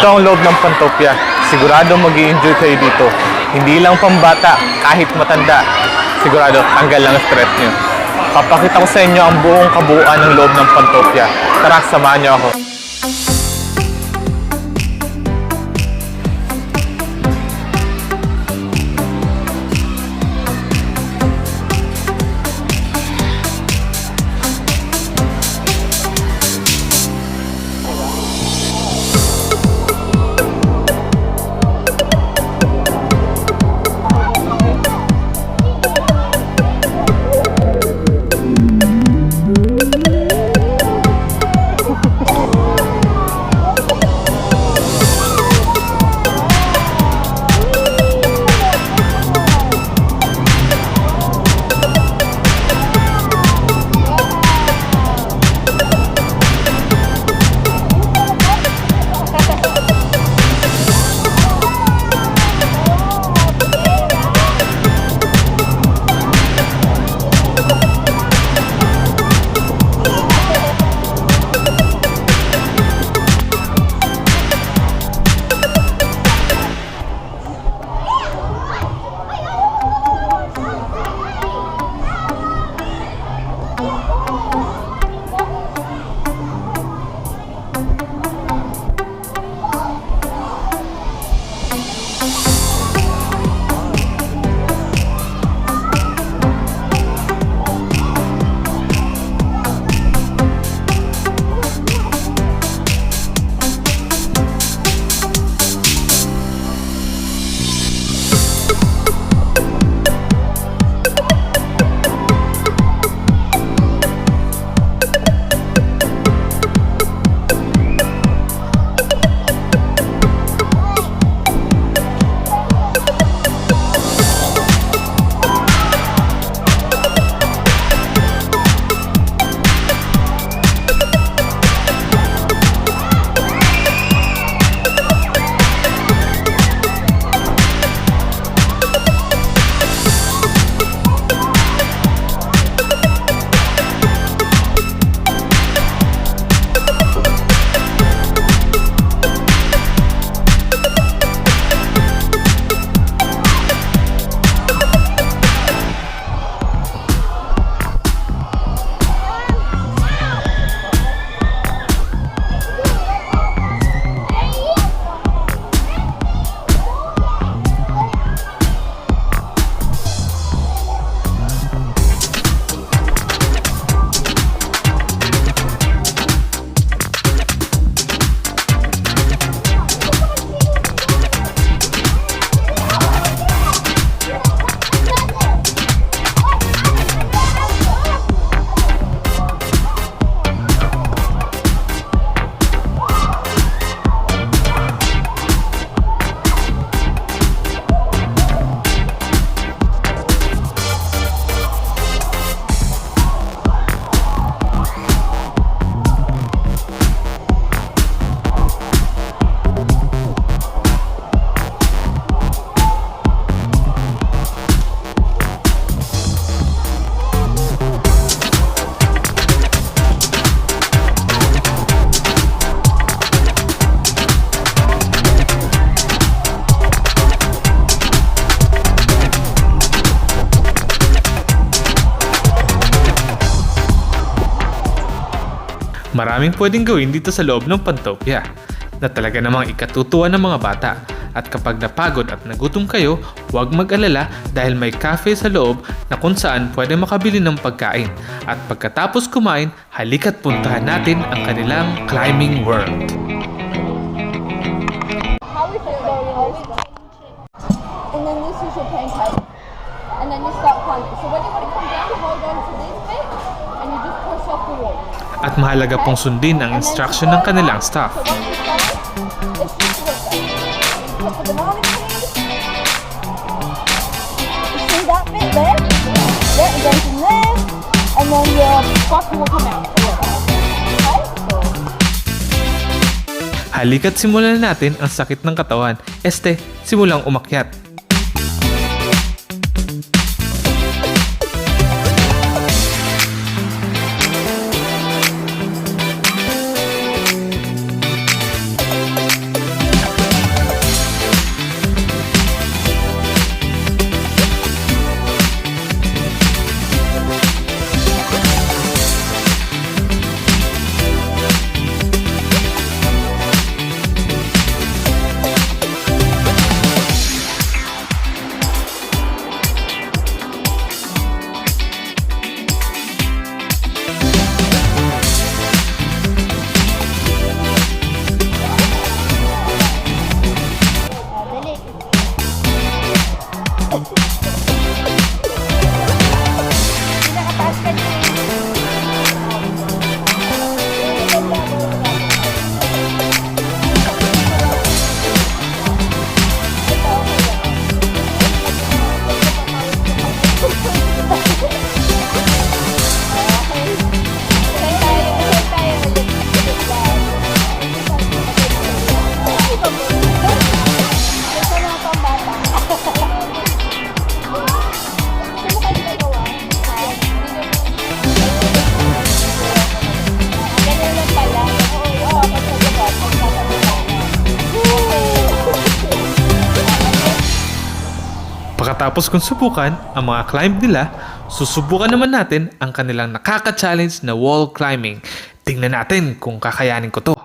Ito ang loob ng Funtopia. Sigurado mag-i-enjoy kayo dito. Hindi lang pambata, kahit matanda. Sigurado, tanggal lang ang stress nyo. Papakita ko sa inyo ang buong kabuuan ng loob ng Funtopia. Tara, samahan nyo ako. Maraming pwedeng gawin dito sa loob ng Funtopia na talaga namang ikatutuwa ng mga bata. At kapag napagod at nagutom kayo, huwag mag-alala dahil may cafe sa loob na kung saan pwede makabili ng pagkain. At pagkatapos kumain, halika't puntahan natin ang kanilang climbing world. And then this is your pancake. And then you start climbing. So when you want to come down, you hold on to this bit and you just push off the wall. At mahalaga pong sundin ang instruction ng kanilang staff. So once you start, let's just do it. You put the banana keys. You see that bit there? Yeah, it goes in there. And then your button will come out. Okay? So Halika't simulan natin ang sakit ng katawan. Simulang umakyat. Matapos kong subukan ang mga climb nila, susubukan naman natin ang kanilang nakaka-challenge na wall climbing. Tingnan natin kung kakayanin ko to.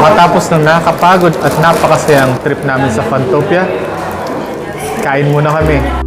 Pagkatapos ng nakakapagod at napakasayang trip namin sa Funtopia, kain muna kami.